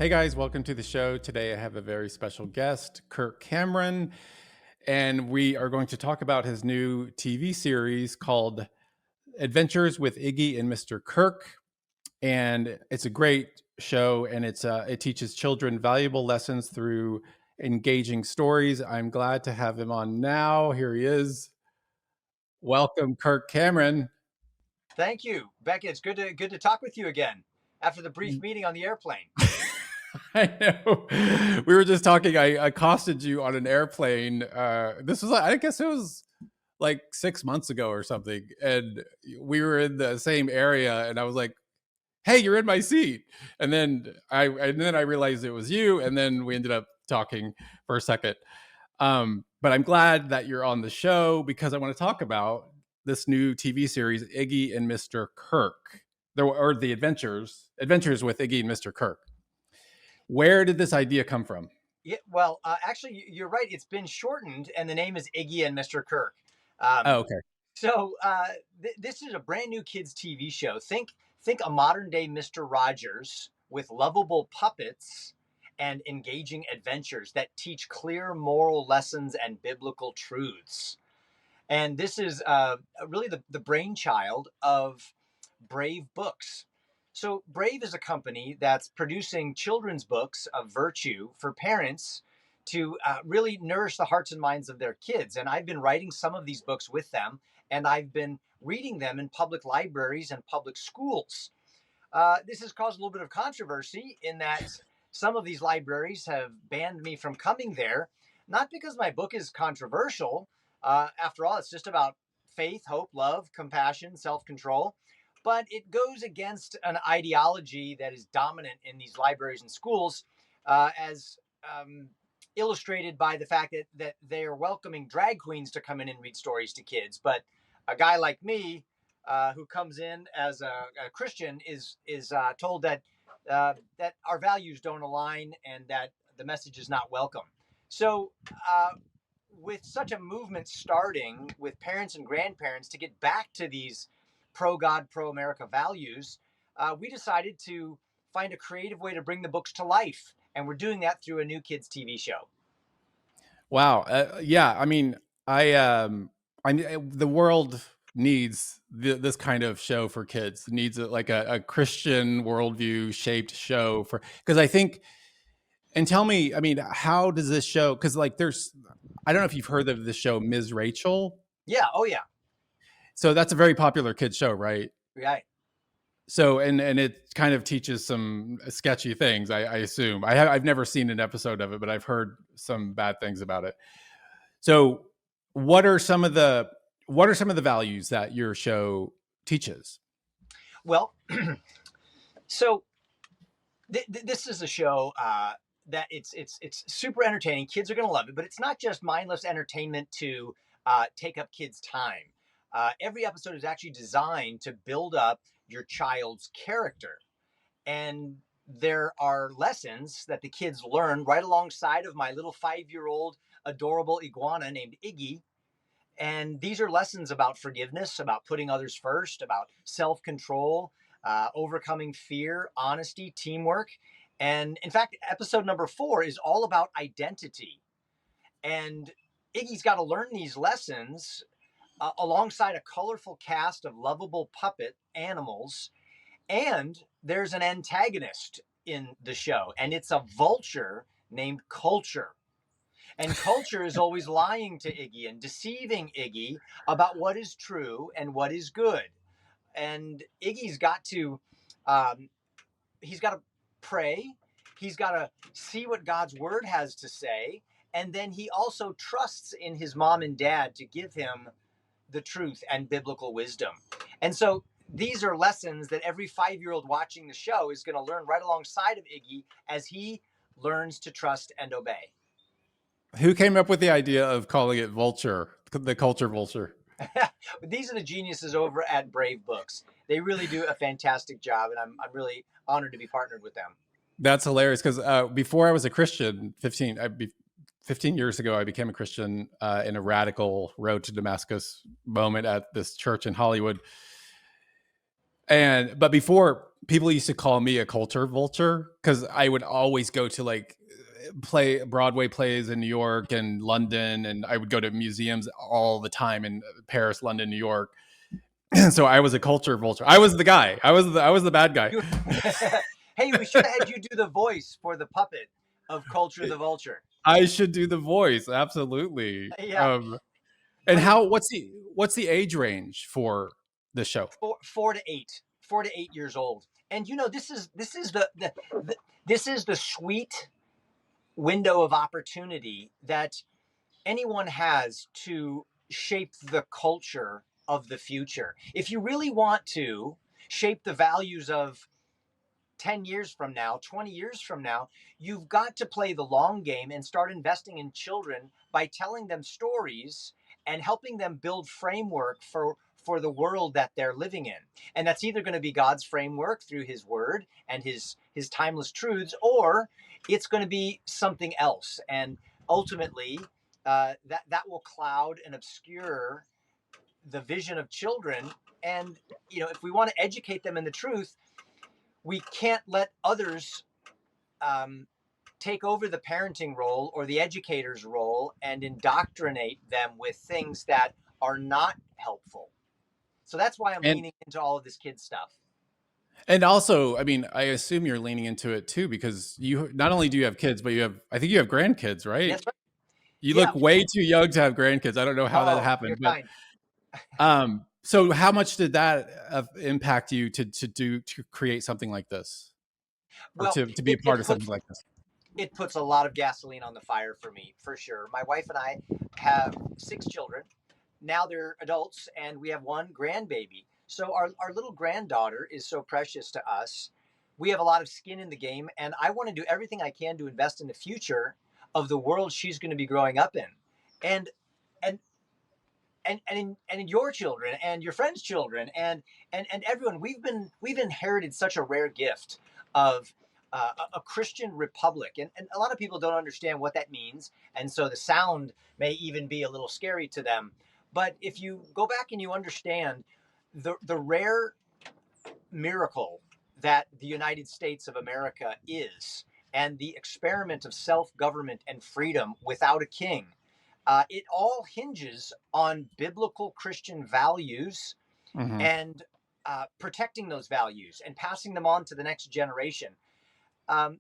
Hey guys, welcome to the show. Today I have a very special guest, Kirk Cameron, and we are going to talk about his new TV series called Adventures with Iggy and Mr. Kirk. And it's a great show, and it teaches children valuable lessons through engaging stories. I'm glad to have him on now. Here he is. Welcome, Kirk Cameron. Thank you, Becky. It's good to talk with you again after the brief meeting on the airplane. I know. We were just talking. I accosted you on an airplane. This was, I guess it was like 6 months ago or something. And we were in the same area. And I was like, hey, you're in my seat. And then I realized it was you. And then we ended up talking for a second. But I'm glad that you're on the show because I want to talk about this new TV series, Iggy and Mr. Kirk. Or the Adventures with Iggy and Mr. Kirk. Where did this idea come from? Yeah, well, actually, you're right. It's been shortened, and the name is Iggy and Mr. Kirk. Oh, Um, okay. this is a brand new kids TV show. Think a modern day Mister Rogers with lovable puppets and engaging adventures that teach clear moral lessons and biblical truths. And this is really the brainchild of Brave Books. So, Brave is a company that's producing children's books of virtue for parents to really nourish the hearts and minds of their kids. And I've been writing some of these books with them, and I've been reading them in public libraries and public schools. This has caused a little bit of controversy in that some of these libraries have banned me from coming there, not because my book is controversial. After all, it's just about faith, hope, love, compassion, self control. But it goes against an ideology that is dominant in these libraries and schools, as illustrated by the fact that they are welcoming drag queens to come in and read stories to kids. But a guy like me, who comes in as a Christian, is told that our values don't align and that the message is not welcome. So, with such a movement starting with parents and grandparents to get back to these pro God, pro America values, we decided to find a creative way to bring the books to life. And we're doing that through a new kids TV show. Wow. Yeah. The world needs this kind of show for kids. It needs like a Christian worldview shaped show for because I think. And tell me, I mean, how does this show? Because I don't know if you've heard of the show Ms. Rachel. Yeah. Oh, yeah. So that's a very popular kids show, right? Right. So and it kind of teaches some sketchy things. I assume I've never seen an episode of it, but I've heard some bad things about it. So what are some of the values that your show teaches? Well, so this is a show that it's super entertaining. Kids are going to love it, but it's not just mindless entertainment to take up kids' time. Every episode is actually designed to build up your child's character, and there are lessons that the kids learn right alongside of my little 5-year-old adorable iguana named Iggy. And these are lessons about forgiveness, about putting others first, about self control, overcoming fear, honesty, teamwork. And in fact, episode number 4 is all about identity. And Iggy's got to learn these lessons alongside a colorful cast of lovable puppet animals. And there's an antagonist in the show, and it's a vulture named Culture. And Culture is always lying to Iggy and deceiving Iggy about what is true and what is good. And Iggy's got to, um, he's got to pray. He's got to see what God's word has to say. And then he also trusts in his mom and dad to give him the truth and biblical wisdom. And so these are lessons that every 5-year-old watching the show is going to learn right alongside of Iggy as he learns to trust and obey. Who came up with the idea of calling it Vulture, the Culture Vulture? These are the geniuses over at Brave Books. They really do a fantastic job, and I'm really honored to be partnered with them. That's hilarious because before I was a Christian, 15 years ago, I became a Christian in a radical road to Damascus moment at this church in Hollywood. But before people used to call me a culture vulture because I would always go to like play Broadway plays in New York and London, and I would go to museums all the time in Paris, London, New York. So I was a culture vulture. I was the guy. I was the bad guy. You, hey, we should have had you do the voice for the puppet of Culture the Vulture. I should do the voice, absolutely. Yeah, And but it's what's the age range for the show? 4 to 8 old. And this is this is the sweet window of opportunity that anyone has to shape the culture of the future. If you really want to shape the values of 10 years from now, 20 years from now, you've got to play the long game and start investing in children by telling them stories and helping them build framework for the world that they're living in. And that's either going to be God's framework through his word and his timeless truths, or it's going to be something else. And ultimately, that will cloud and obscure the vision of children. And if we want to educate them in the truth, we can't let others take over the parenting role or the educator's role and indoctrinate them with things that are not helpful. So that's why I'm And leaning into all of this kid stuff. and also, I mean, I assume you're leaning into it too because you not only do you have kids, but I think you have grandkids, right? That's right. You Yeah. look way too young to have grandkids. I don't know how that Oh, you're happened, but kind. so how much did that impact you to create something like this, or Well, to be a it, part it of something puts like this? it puts a lot of gasoline on the fire for me, for sure. My wife and I have 6 children. Now they're adults, and we have one grandbaby. So our little granddaughter is so precious to us. We have a lot of skin in the game, and I want to do everything I can to invest in the future of the world she's going to be growing up in. And and and in your children and your friends' children and everyone, we've inherited such a rare gift of a Christian republic, and a lot of people don't understand what that means, and so the sound may even be a little scary to them. But if you go back and you understand the rare miracle that the United States of America is, and the experiment of self-government and freedom without a king, it all hinges on biblical Christian values Hmm. and protecting those values and passing them on to the next generation.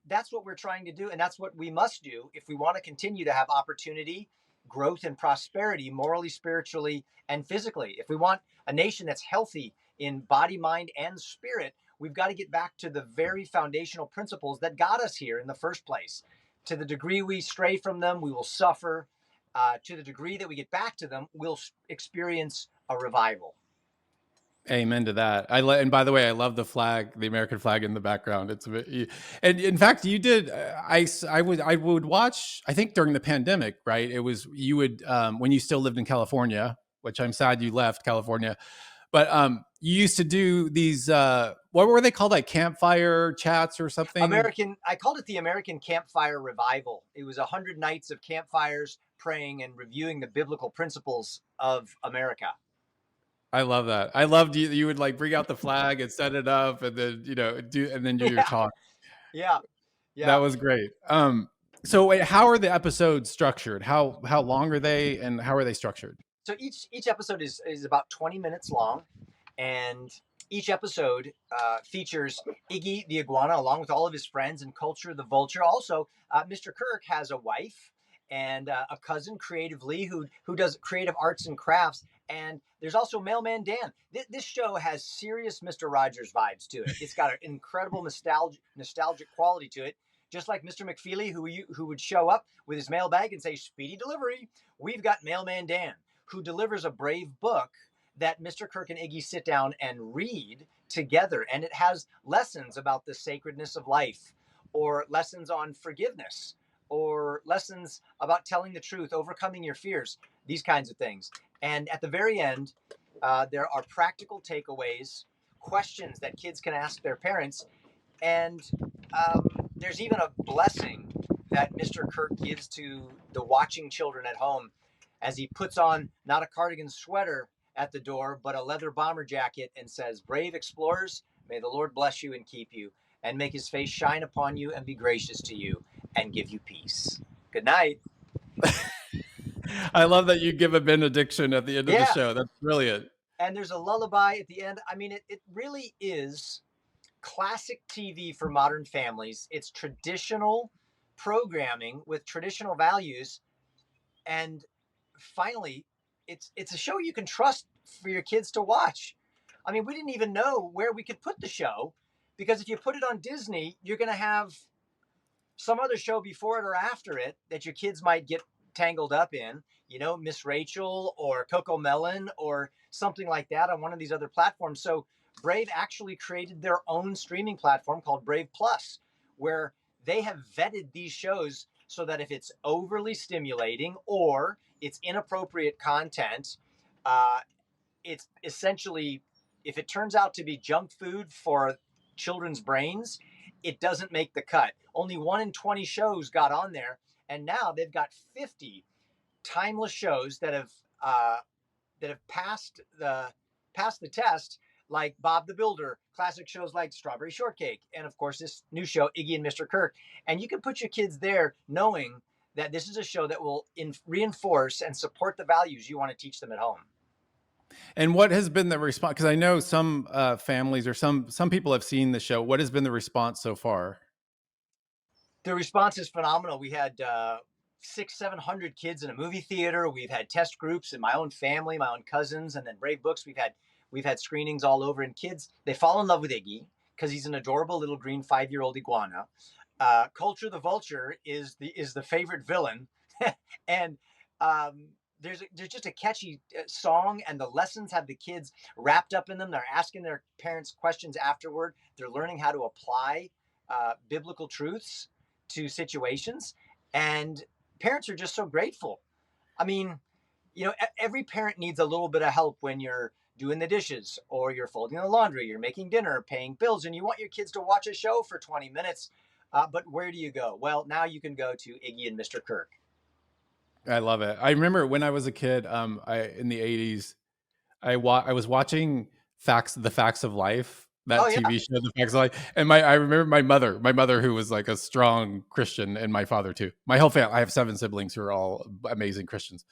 That's what we're trying to do, and that's what we must do if we want to continue to have opportunity, growth, and prosperity, morally, spiritually, and physically. If we want a nation that's healthy in body, mind, and spirit, we've got to get back to the very foundational principles that got us here in the first place. To the degree we stray from them, we will suffer. To the degree that we get back to them, we'll experience a revival. Amen to that. And by the way, I love the flag, the American flag in the background. It's a bit, and in fact, you did. I would watch. I think during the pandemic, right? It was you would when you still lived in California, which I'm sad you left California. But you used to do these. What were they called? Like campfire chats or something? I called it the American Campfire Revival. It was 100 nights of campfires, praying, and reviewing the biblical principles of America. I love that. I loved you. You would like bring out the flag and set it up, and then do your Yeah, talk. yeah, That yeah. was great. So wait, how are the episodes structured? How long are they, and how are they structured? So each episode is about 20 minutes long, and each episode features Iggy the iguana along with all of his friends, and Culture the vulture. Also, Mr. Kirk has a wife and a cousin, Creative Lee, who does creative arts and crafts. And there's also Mailman Dan. This show has serious Mr. Rogers vibes to it. It's got an incredible nostalgic quality to it. Just like Mr. McFeely, who would show up with his mailbag and say, "Speedy delivery," we've got Mailman Dan, who delivers a brave book that Mr. Kirk and Iggy sit down and read together. And it has lessons about the sacredness of life, or lessons on forgiveness, or lessons about telling the truth, overcoming your fears, these kinds of things. And at the very end, there are practical takeaways, questions that kids can ask their parents, and there's even a blessing that Mr. Kirk gives to the watching children at home as he puts on not a cardigan sweater at the door, but a leather bomber jacket and says, "Brave explorers, May the Lord bless you and keep you, and make his face shine upon you and be gracious to you and give you peace. Good night. I love that you give a benediction at the end of the Yeah. show. That's brilliant. And there's a lullaby at the end. I mean, it really is classic TV for modern families. It's traditional programming with traditional values. And finally, it's a show you can trust for your kids to watch. I mean, we didn't even know where we could put the show, because if you put it on Disney, you're going to have some other show before it or after it that your kids might get tangled up in, Miss Rachel or Coco Melon or something like that on one of these other platforms. So Brave actually created their own streaming platform called Brave Plus, where they have vetted these shows so that if it's overly stimulating or it's inappropriate content, uh, it's essentially, if it turns out to be junk food for children's brains, it doesn't make the cut. Only 1 in 20 shows got on there, and now they've got 50 timeless shows that have passed the test, like Bob the Builder, classic shows like Strawberry Shortcake, and of course this new show Iggy and Mr. Kirk. And you can put your kids there knowing that this is a show that will reinforce and support the values you want to teach them at home. And what has been the response? Because I know some families or some people have seen the show. What has been the response so far? The response is phenomenal. We had 700 kids in a movie theater. We've had test groups in my own family, my own cousins, and then Brave Books. We've had screenings all over, and kids, they fall in love with Iggy because he's an adorable little green 5-year-old iguana. Culture the Vulture is the favorite villain, and there's just a catchy song, and the lessons have the kids wrapped up in them. They're asking their parents questions afterward. They're learning how to apply biblical truths to situations, and parents are just so grateful. I mean, every parent needs a little bit of help when you're doing the dishes or you're folding the laundry, you're making dinner, paying bills, and you want your kids to watch a show for 20 minutes. But where do you go? Well, now you can go to Iggy and Mr. Kirk. I love it. I remember when I was a kid, in the '80s, I was watching The Facts of Life, Oh that yeah. TV show, The Facts of Life, and I remember my mother who was like a strong Christian, and my father too. My whole family, I have 7 siblings who are all amazing Christians.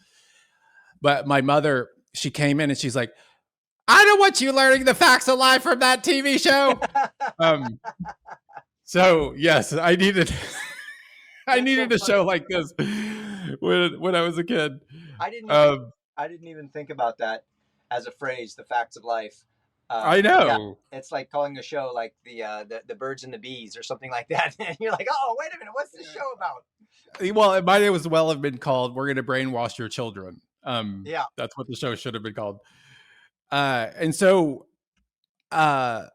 But my mother, she came in and she's like, "I don't want you learning the facts of life from that TV show." Um, so yes, I needed I That's so needed a funny. show like this when I was a kid. I didn't even Um, I didn't even think about that as a phrase, the facts of life. I Yeah, know. it's like calling a show like the birds and the bees or something like that. And you're like, oh, wait a minute, what's this show about? Well, it might as well have been called "We're going to brainwash your children." Yeah, That's what the show should have been called. And so, uh,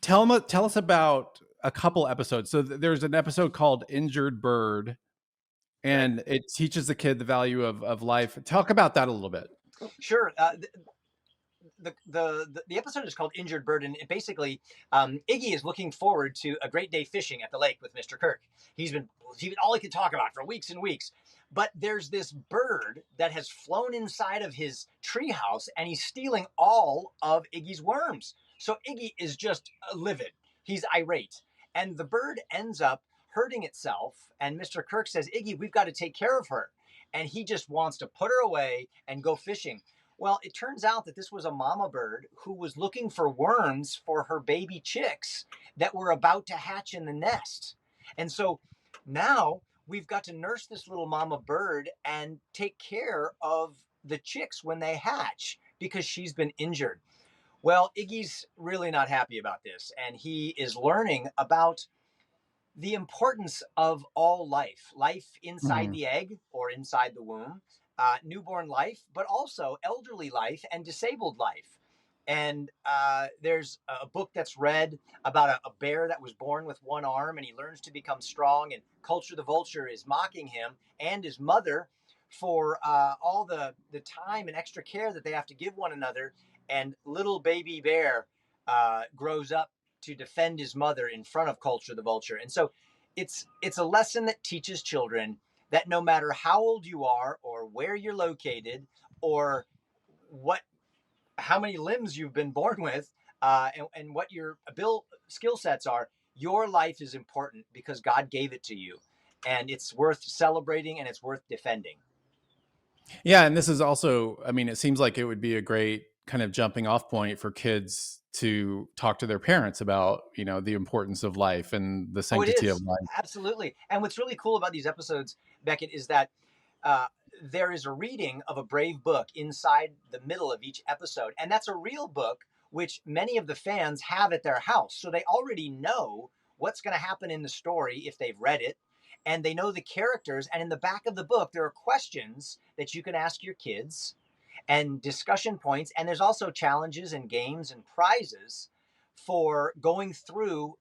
tell us about a couple episodes. So there's an episode called "Injured Bird," right. and it teaches the kid the value of life. Talk about that a little bit. Sure. The episode is called Injured Bird, and it basically, Iggy is looking forward to a great day fishing at the lake with Mr. Kirk. He's been all he could talk about for weeks and weeks. But there's this bird that has flown inside of his treehouse, and he's stealing all of Iggy's worms. So Iggy is just livid. He's irate, and the bird ends up hurting itself. And Mr. Kirk says, "Iggy, we've got to take care of her," and he just wants to put her away and go fishing. Well, it turns out that this was a mama bird who was looking for worms for her baby chicks that were about to hatch in the nest. And so now we've got to nurse this little mama bird and take care of the chicks when they hatch because she's been injured. Well, Iggy's really not happy about this, and he is learning about the importance of all life inside Mhm. the egg or inside the womb, newborn life, but also elderly life and disabled life. And there's a book that's read about a bear that was born with one arm, and he learns to become strong. And Culture the Vulture is mocking him and his mother for all the time and extra care that they have to give one another. And little baby bear grows up to defend his mother in front of Culture the Vulture. And so it's a lesson that teaches children that no matter how old you are or where you're located or what how many limbs you've been born with, and what your skill sets are. Your life is important because God gave it to you, and it's worth celebrating and it's worth defending. Yeah, and this is also, I mean, it seems like it would be a great kind of jumping off point for kids to talk to their parents about, the importance of life and the Oh, it sanctity of is. life. Absolutely. And what's really cool about these episodes, Beckett, is that uh, there is a reading of a brave book inside the middle of each episode. And that's a real book, which many of the fans have at their house. So they already know what's going to happen in the story if they've read it. And they know the characters. And in the back of the book, there are questions that you can ask your kids and discussion points. And there's also challenges and games and prizes for going through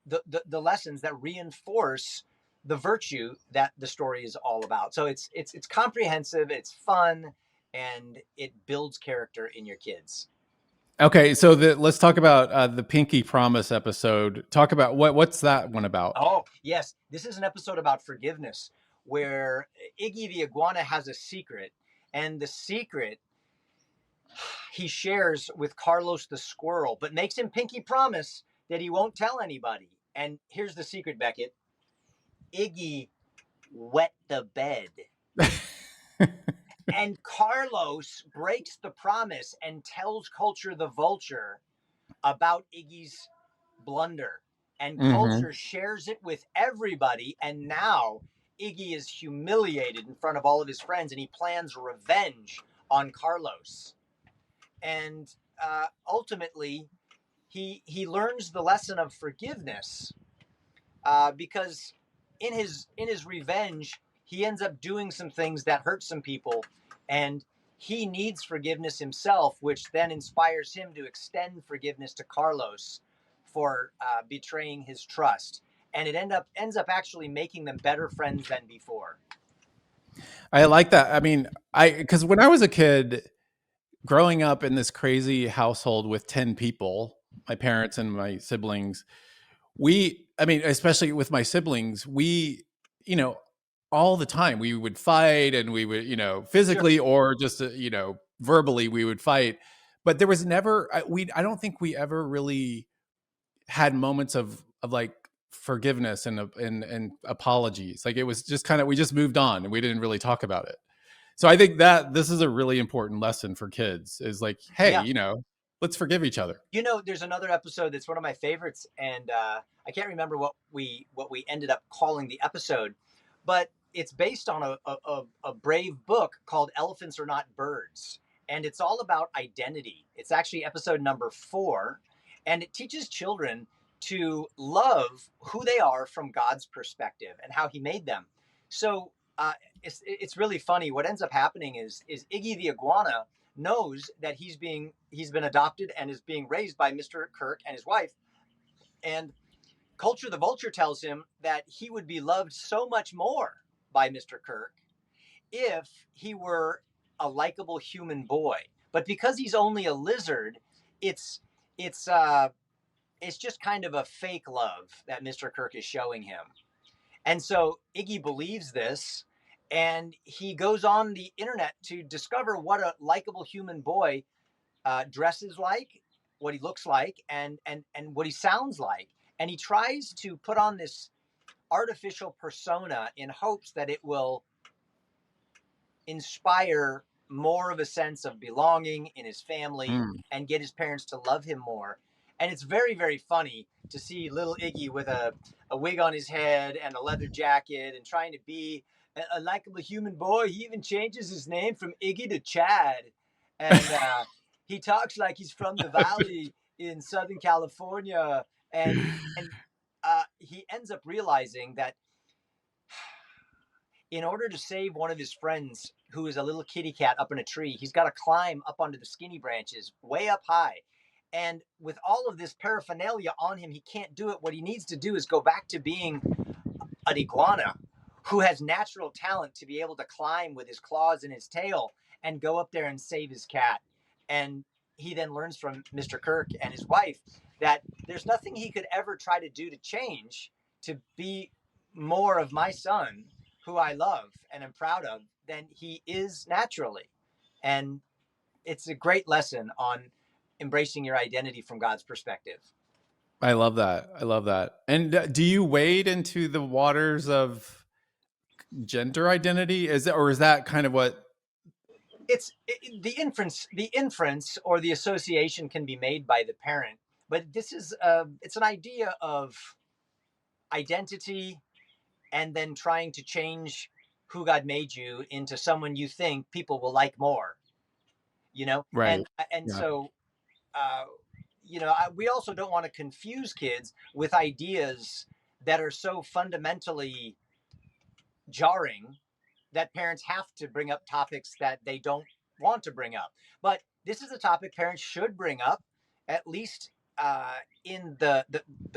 the lessons that reinforce the virtue that the story is all about. So it's comprehensive, it's fun, and it builds character in your kids. Okay, so let's talk about the Pinky Promise episode. Talk about what's that one about? Oh, yes. This is an episode about forgiveness where Iggy the iguana has a secret, and the secret he shares with Carlos the squirrel, but makes him pinky promise that he won't tell anybody. And here's the secret, Beckett. Iggy wet the bed. And Carlos breaks the promise and tells Culture the vulture about Iggy's blunder. And Hmm. Culture shares it with everybody. And now Iggy is humiliated in front of all of his friends and he plans revenge on Carlos. And ultimately, he learns the lesson of forgiveness because in his revenge, he ends up doing some things that hurt some people, and he needs forgiveness himself, which then inspires him to extend forgiveness to Carlos for betraying his trust, and it ends up actually making them better friends than before. I like that. I mean, because when I was a kid, growing up in this crazy household with 10 people, my parents and my siblings, I mean, especially with my siblings, you know, all the time we would fight and we would, Sure. physically or just, verbally we would fight. But there was never, I don't think we ever really had moments of like forgiveness and apologies. Like it was just kind of, we just moved on and we didn't really talk about it. So I think that this is a really important lesson for kids is like, hey, Yeah. let's forgive each other. There's another episode that's one of my favorites, and I can't remember what we ended up calling the episode, but it's based on a brave book called Elephants Are Not Birds, and it's all about identity. It's actually episode number 4, and it teaches children to love who they are from God's perspective and how He made them. So it's really funny. What ends up happening is Iggy the iguana knows that he's been adopted and is being raised by Mr. Kirk and his wife. And Culture the vulture tells him that he would be loved so much more by Mr. Kirk if he were a likable human boy. But because he's only a lizard, it's it's uh it's just kind of a fake love that Mr. Kirk is showing him. And so Iggy believes this, and he goes on the internet to discover what a likable human boy dresses like, what he looks like, and what he sounds like. And he tries to put on this artificial persona in hopes that it will inspire more of a sense of belonging in his family Mm. and get his parents to love him more. And it's very, very funny to see little Iggy with a wig on his head and a leather jacket and trying to be a likable human boy. He even changes his name from Iggy to Chad. And he talks like he's from the valley in Southern California. And he ends up realizing that in order to save one of his friends who is a little kitty cat up in a tree, he's got to climb up onto the skinny branches way up high. And with all of this paraphernalia on him, he can't do it. What he needs to do is go back to being an iguana who has natural talent to be able to climb with his claws and his tail and go up there and save his cat. And he then learns from Mr. Kirk and his wife that there's nothing he could ever try to do to change to be more of my son, who I love and am proud of, than he is naturally. And it's a great lesson on embracing your identity from God's perspective. I love that. I love that. And do you wade into the waters of gender identity? Is it, or is that kind of what? The inference or the association can be made by the parent, but this is it's an idea of identity, and then trying to change who God made you into someone you think people will like more, you know. Right. And Yeah. so uh, we also don't want to confuse kids with ideas that are so fundamentally jarring that parents have to bring up topics that they don't want to bring up. But this is a topic parents should bring up, at least in the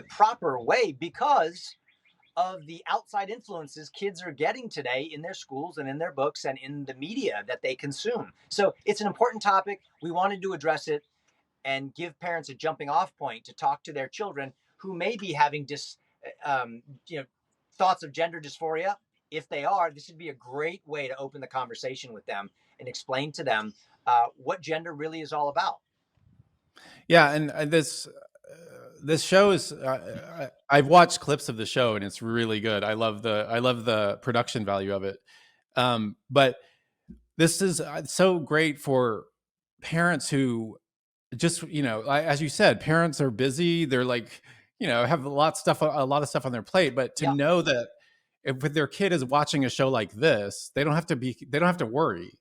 proper way, because of the outside influences kids are getting today in their schools and in their books and in the media that they consume. So it's an important topic. We wanted to address it and give parents a jumping off point to talk to their children who may be having um, you know, thoughts of gender dysphoria. If they are, this would be a great way to open the conversation with them and explain to them what gender really is all about. Yeah, and this show is. I've watched clips of the show, and it's really good. I love the production value of it. But this is so great for parents who just, as you said, parents are busy. They're like, have a lot of stuff on their plate. But to Yeah, know that if their kid is watching a show like this, they don't have to worry.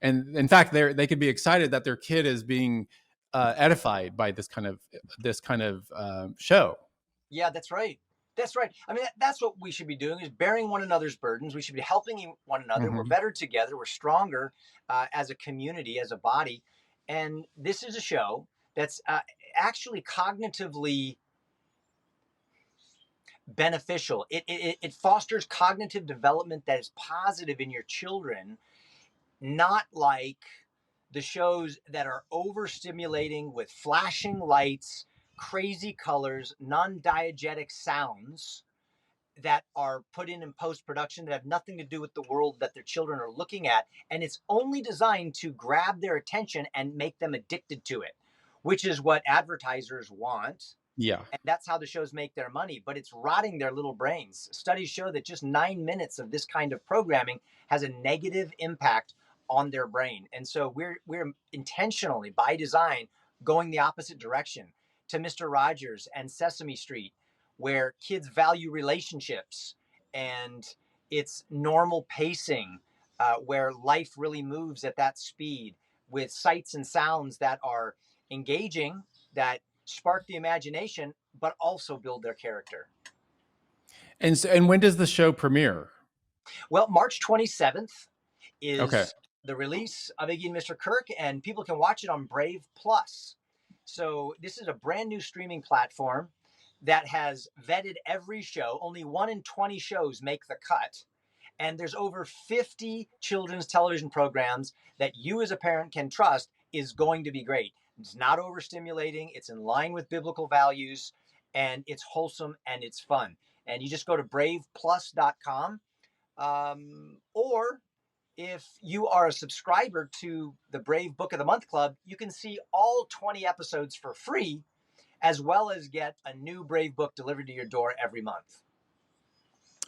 And in fact, they could be excited that their kid is being edified by this kind of show. yeah, that's right. That's right. I mean, that's what we should be doing, is bearing one another's burdens. We should be helping one another. We're Hmm. better together. We're stronger as a community, as a body. And this is a show that's actually cognitively beneficial. It fosters cognitive development that is positive in your children, not like the shows that are overstimulating with flashing lights, crazy colors, non-diegetic sounds that are put in post production that have nothing to do with the world that their children are looking at. And it's only designed to grab their attention and make them addicted to it, which is what advertisers want. Yeah. And that's how the shows make their money, but it's rotting their little brains. Studies show that just 9 minutes of this kind of programming has a negative impact on their brain. And so we're intentionally, by design, going the opposite direction to Mr. Rogers and Sesame Street, where kids value relationships and it's normal pacing, where life really moves at that speed, with sights and sounds that are engaging, that spark the imagination, but also build their character. And when does the show premiere? Well, March 27th Okay. is the release of Iggy and Mr. Kirk, and people can watch it on Brave Plus. So this is a brand new streaming platform that has vetted every show. Only 1 in 20 shows make the cut. And there's over 50 children's television programs that you as a parent can trust is going to be great. It's not overstimulating, it's in line with biblical values, and it's wholesome and it's fun. And you just go to braveplus.com. Or if you are a subscriber to the Brave Book of the Month Club, you can see all 20 episodes for free, as well as get a new Brave book delivered to your door every month.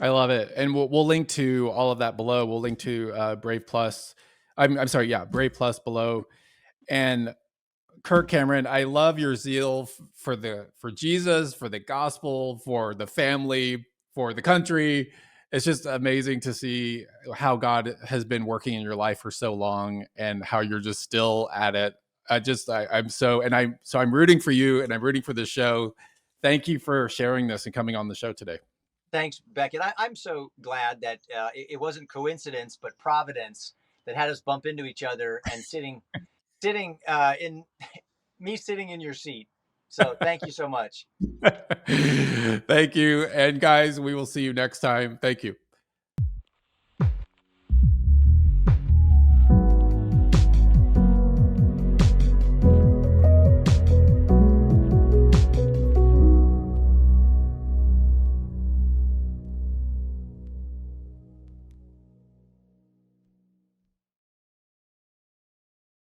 I love it, and we'll link to all of that below. We'll link to Brave Plus. I'm sorry, yeah, Brave Plus below. And Kirk Cameron, I love your zeal for Jesus, for the gospel, for the family, for the country. It's just amazing to see how God has been working in your life for so long, and how you're just still at it. I'm rooting for you, and I'm rooting for the show. Thank you for sharing this and coming on the show today. Thanks, Beckett. I'm so glad that it wasn't coincidence, but providence that had us bump into each other and sitting in me sitting in your seat. So thank you so much. Thank you. And guys, we will see you next time. Thank you.